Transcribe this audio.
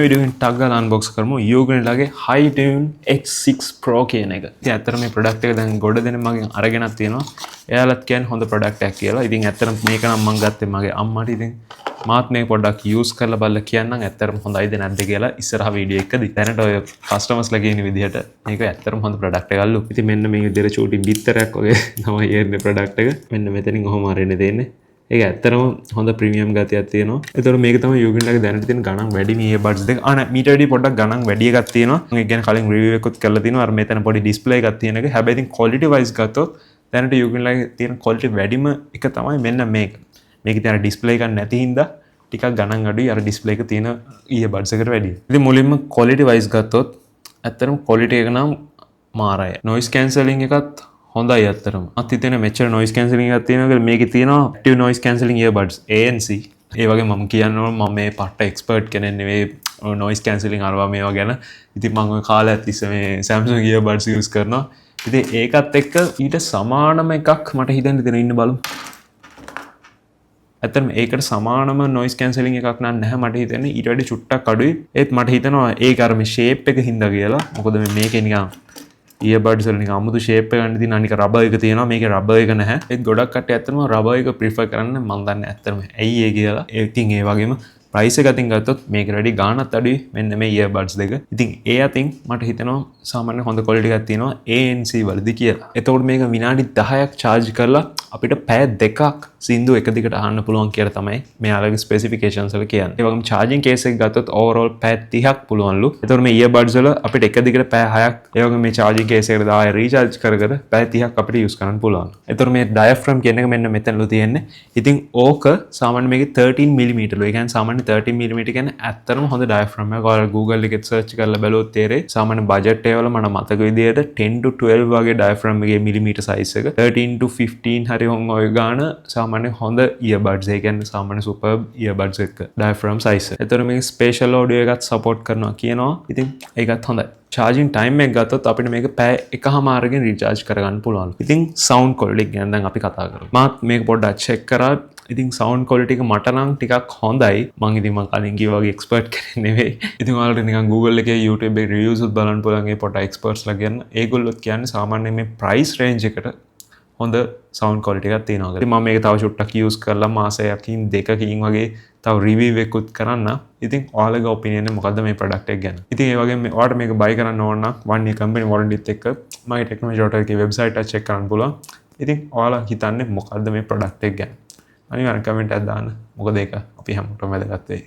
වීඩියෝෙන් ටක් ගාලා අන්බොක්ස් කරමු යෝගනලාගේ Hitune X6 Pro කියන එක. ඉතින් ඇත්තටම මේ ප්‍රොඩක්ට් එක දැන් ගොඩ දෙනෙක් මගෙන් අරගෙනත් තියෙනවා. එයාලත් කියන්නේ හොඳ ප්‍රොඩක්ට් එකක් කියලා. ඉතින් ඇත්තටම මේක නම් මම ගත්තේ මගේ අම්මට. ඉතින් මාත් මේක පොඩ්ඩක් යූස් කරලා බලලා කියන්නම් ඇත්තටම හොඳයිද නැද්ද කියලා ඉස්සරහ වීඩියෝ එකකදී. දැනට ඔය කස්ටමර්ස්ලා කියන විදිහට මේක ඇත්තටම හොඳ ප්‍රොඩක්ට් එකක් අල්ලු. ඉතින් මෙන්න මේ විදිහට චූටි බිත්තරයක් වගේ තමයි එන්නේ ප්‍රොඩක්ට් එක. මෙන්න මෙතනින් ඔහොම අරින්න දෙන්නේ. ඒක ඇත්තටම හොඳ ප්‍රීමියම් ගතියක් තියෙනවා. ඒතකොට මේක තමයි යෝගින්ලාගේ දැනට තියෙන ගණන් වැඩි මේ earbuds දෙක. මීට වැඩි පොඩ්ඩක් ගණන් වැඩි එකක් තියෙනවා. මම කියන්නේ කලින් රිවිව් එකකුත් කරලා තිනවා. අර මෙතන පොඩි ඩිස්ප්ලේ එකක් තියෙන එක. හැබැයි ඉතින් quality wise ගත්තොත් දැනට යෝගින්ලාගේ තියෙන quality වැඩිම එක තමයි මෙන්න මේක. මේකේ තියෙන ඩිස්ප්ලේ එකක් නැති හින්දා ටිකක් ගණන් අඩුයි අර ඩිස්ප්ලේ එක තියෙන earbuds එකට වැඩිය. ඉතින් මුලින්ම quality wise ගත්තොත් ඇත්තටම quality එක නම් මාරයි. noise cancelling එකත් හොඳයි ඇත්තටම. අත් හිතෙන මෙච්චර noise cancelling එකක් තියෙනවා කියලා මේකේ තියෙනවා active noise cancelling earbuds ANC. ඒ වගේ මම කියනවා මම මේ පට්ට expert කෙනෙක් නෙවෙයි noise cancelling අරවා මේවා ගැන. ඉතින් මම ඔය කාලයක් තිස්සේ මේ Samsung earbuds use කරනවා. ඉතින් ඒකත් එක්ක ඊට සමානම එකක් මට හිතෙන්න දෙන ඉන්න බලමු. ඇත්තටම ඒකට සමානම noise cancelling එකක් නැහැ මට හිතෙන්නේ. ඊට වඩා චුට්ටක් අඩුයි. ඒත් මට හිතෙනවා ඒක අර මේ shape එක හින්දා කියලා. මොකද මේකේ නිකන් earbuds වල නිකන් අමුතු shape එකක් ගන්න තියෙන අනික rubber එක තියෙනවා. මේකේ rubber එක නැහැ. ඒත් ගොඩක් කට්ටිය ඇත්තටම rubber එක prefer කරන්නේ මම දන්නේ ඇත්තටම ඇයි ඒ කියලා. ඉතින් ඒ වගේම price එක අතින් ගත්තොත් මේකට වැඩි ගාණක් අඩුයි මෙන්න මේ earbuds දෙක. ඉතින් ඒ අතින් මට හිතෙනවා සාමාන්‍ය හොඳ quality එකක් තියෙනවා ANC වලදී කියලා. එතකොට මේක විනාඩි 10ක් charge කරලා අපිට පැය දෙකක් සින්දු එක දිගට අහන්න පුළුවන් කියලා තමයි මෙයාලගේ ස්පෙસિෆිකේෂන්ස් වල කියන්නේ. ඒ වගේම charging case එක ගත්තොත් overall පැය 30ක් පුළුවන්ලු. එතකොට මේ earbuds වල අපිට එක දිගට පැය 6ක් ඒ වගේම මේ charging case එකට දාලා recharge කර පැය 30ක් අපිට use කරන්න පුළුවන්. එතකොට මේ diaphragm කියන එක මෙන්න මෙතනලු තියෙන්නේ. ඉතින් ඕක සාමාන්‍ය මේකේ 13 mm ලු. ඒ කියන්නේ සාමාන්‍ය 13 mm කියන්නේ ඇත්තටම හොඳ diaphragm එකක්. ඔයාලා Google එකේ search කරලා බැලුවොත් තේරෙයි. සාමාන්‍ය budget එක වල මට මතක විදියට 10 to 12 වගේ diaphragm එකේ millimeter size එක. 13 to 15 හරි ඔය ගාන සාමාන්‍ය හොඳ earbuds ඒ කියන්නේ සාමාන්‍ය superb earbuds එක diaphragm size එක. ඒතර මේක spatial audio එකත් support කරනවා කියනවා. ඉතින් ඒකත් හොඳයි. charging time එක ගත්තොත් අපිට මේක පැය එකමාරකින් recharge කරගන්න පුළුවන්. ඉතින් sound quality ගැන දැන් අපි කතා කරමු. මාත් මේක පොඩ්ඩක් check කරා. ඉතින් sound quality එක මට නම් ටිකක් හොඳයි. මං කලින් කිව්වා වගේ expert කෙනෙක් නෙවෙයි. ඉතින් ඔයාලට නිකන් Google එකේ YouTube එකේ reviews උත් බලන්න පුළුවන්. ඒ පොඩ්ඩක් experts ලා කියන්න. ඒගොල්ලොත් කියන්නේ සාමාන්‍යයෙන් මේ price range එකට හොඳ sound quality එකක් තියෙනවා කියලා. ඉතින් මම මේක තව චුට්ටක් use කරලා මාසයකින් දෙකකින් වගේ තව review එකකුත් කරන්න. ඉතින් ඔයාලගේ opinion එක මොකද්ද මේ product එක ගැන? ඉතින් ඒ වගේම ඔයාලට මේක buy කරන්න ඕන නම් 1 year company warranty එක්ක මගේ technology.lk එකේ website එක check කරන්න පුළුවන්. ඉතින් ඔයාලා හිතන්නේ මොකද්ද මේ product එක ගැන? අනිවාර්යෙන් comment එකක් දාන්න. මොකද ඒක අපි හැමෝටම වැදගත් වෙයි.